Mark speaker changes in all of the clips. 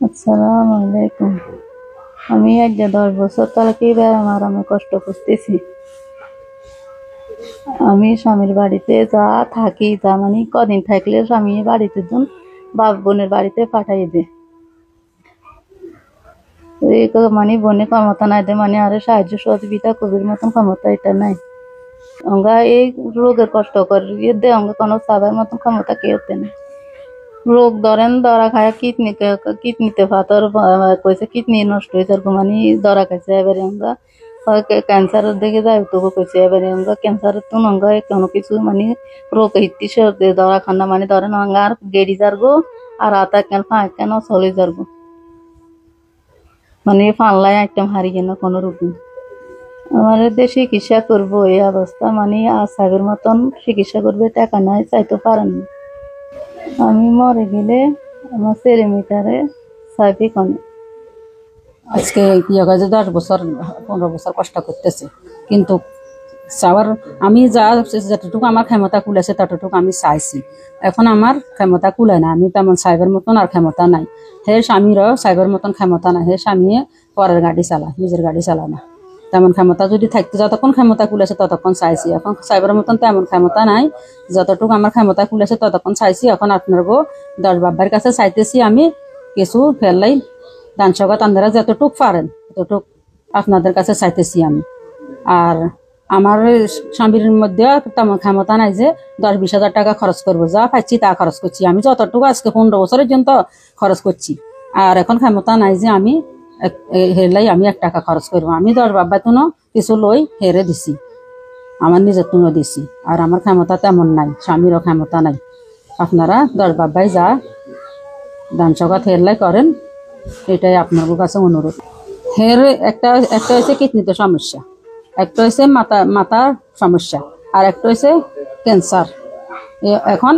Speaker 1: আসসালামু আলাইকুম। আমি আজ 10 বছর তালকি আরামে কষ্ট করতেছি। আমি স্বামীর বাড়িতে যা থাকি, তা মানে কদিন থাকলে স্বামী বাড়িতে যখন বাপ বোনের বাড়িতে পাঠাই দে। এই মানে বোনে ক্ষমতা নাই দে, মানে আরে সাহায্য সহযোগিতা কবির মতন ক্ষমতা এটা নাই। আমরা এই রোগের কষ্ট করি দে, আমরা কোনো সাবার মতন ক্ষমতা কেউতে নেই। রোগ ধরেন ধরা খায় কিডনিতে পাথর কইছে, কিডনি নষ্ট হয়ে যার মানে ধরা খাইছে। এবারে আমরা ক্যান্সারের দিকে যাই তবু কইছে। এবারে আমরা ক্যান্সারের তো নঙ্গা কোনো কিছু মানে রোগ হিট্টি ধরা খান্না মানে ধরেন আমরা আর গেড়ি যারগো আর আতা কেন কেন চলে যারগো, মানে ফানলাই আইটেম হারিয়ে না কোনো রোগী। আমার দেশে চিকিৎসা করবো এই অবস্থা, মানে আসাগের মতন চিকিৎসা করবে, টাকা নাই, চাইতে পারেন না। আমি মরে গেলে আমার ছেলে মেয়েটারে চাইবে কনে।
Speaker 2: আজকে ইয়ে 10 বছর 15 বছর কষ্ট করতেছে, কিন্তু চাওয়ার আমি যতটুকু আমার ক্ষমতা কুলাছে ততটুকু আমি চাইছি। এখন আমার ক্ষমতা কুলায় না, আমি তেমন সাহেবের মতন আর ক্ষমতা নাই। হে স্বামীরও সাহেবের মতন ক্ষমতা নাই, হে স্বামী পরের গাড়ি চালায়, নিজের গাড়ি চালায় না। তেমন ক্ষমতা যদি থাকতো, যতক্ষণ ক্ষমতা কুলেছে ততক্ষণ চাইছি। এখন সাহেবের মতন তেমন ক্ষমতা নাই, যতটুকু আমার ক্ষমতা কুলেছে ততক্ষণ চাইছি। এখন আপনার 10 বাবার কাছে চাইতেছি আমি কিছু ফেললাই দান সগাত আপনারা যতটুক পারেন ততটুক আপনাদের কাছে চাইতেছি আমি। আর আমার স্বামীর মধ্যে তেমন ক্ষমতা নাই যে 10-20 হাজার টাকা খরচ করবো। যা পাচ্ছি তা খরচ করছি আমি, যতটুকু আজকে 15 বছরের জন্য খরচ করছি। আর এখন ক্ষমতা নাই যে আমি হেরলাই আমি 1 টাকা খরচ করবো। আমি 10 বাবা তুনো কিছু লই হেরে দিছি, আমার নিজের তুনো দিছি। আর আমার ক্ষমতা তেমন নাই, স্বামীরও ক্ষমতা নাই। আপনারা 10 বাবাই যা দান সগাত হেরলাই করেন, এটাই আপনার কাছে অনুরোধ। হের একটা একটা হচ্ছে কিডনিতে সমস্যা, একটা হচ্ছে মাথার সমস্যা, আর একটা হচ্ছে ক্যান্সার। এখন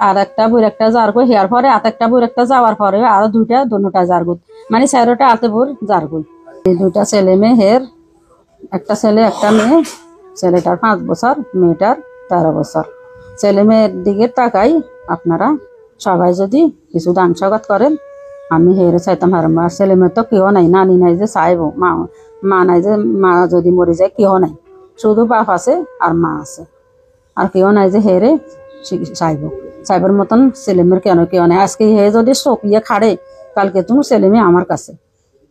Speaker 2: আর একটা বই একটা যারগো হেয়ার পরে একটা বই একটা যাওয়ার পরে আরো দুটা যারগো, মানে 4টা আতে বই যারগো। এই 2টা ছেলে মেয়ে হের, একটা ছেলে একটা মেয়ে। ছেলেটার 5 বছর, মেয়েটার 13 বছর। ছেলে মেয়ের দিকে তাকাই আপনারা সবাই যদি কিছু দান সগাত করেন, আমি হেরে চাইতাম। আর আমার ছেলে মেয়ে তো কেউ নাই, নানি নাই যে চাইবো, মা নাই যে মা যদি মরে যায় কেউ নাই, শুধু বাপ আছে আর মা আছে, আর কেউ নাই যে হেরে চাইবার মতন ছেলে মেয়ের কেউ নাই। আজকে হে যদি চকিয়ে খাড়ে, কালকে তুমি ছেলে মেয়ে আমার কাছে,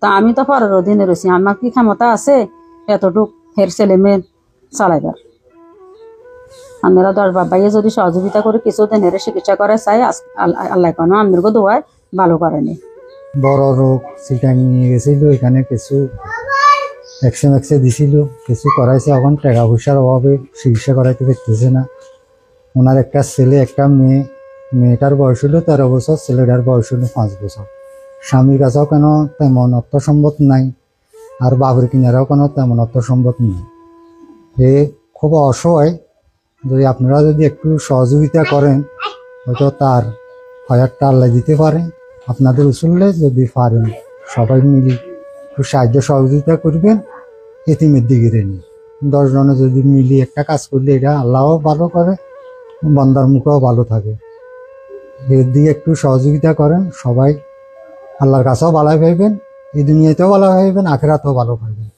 Speaker 2: তা আমি তো পরের অধীনে রয়েছি। আমার কি ক্ষমতা আছে এতটুক হের ছেলে মেয়ে চালাইবার? আপনারা 10 বাবাইয়ে যদি সহযোগিতা করে কিছুদিন হেরে চিকিৎসা করে চাই, আল্লাহ কেন আমির গো দোয়ায় ভালো করেনি।
Speaker 3: বড় রোগ সেটা নিয়ে গেছিল, এখানে কিছু ভ্যাকসিন দিছিল, কিছু করাইছে। এখন টাকা পয়সার অভাবে চিকিৎসা করাইতে পারতেছে না। ওনার একটা ছেলে একটা মেয়ে, মেয়েটার বয়স হলো 13 বছর, ছেলেটার বয়স হলো 5 বছর। স্বামীর কাছেও কেন তেমন অর্থ সম্পদ নাই, আর বাবুর কিনারাও কেন তেমন অর্থ সম্পদ নেই। এ খুব অসহায়। যদি আপনারা যদি একটু সহযোগিতা করেন, হয়তো তার হায়ারটা আল্লাহ দিতে পারে। আপনাদের উসুললে যদি পারেন সবাই মিলে একটু সাহায্য সহযোগিতা করবেন, এতিমের দিকে রেনি 10 জনে যদি মিলি একটা কাজ করলে এটা আল্লাহও ভালো করে, বান্দার মুখেও ভালো থাকে। এর দিকে একটু সহযোগিতা করেন, সবাই আল্লাহর কাছেও ভালো পাইবেন, এই দুনিয়াতেও ভালো পাইবেন, আখেরাতেও ভালো পাইবেন।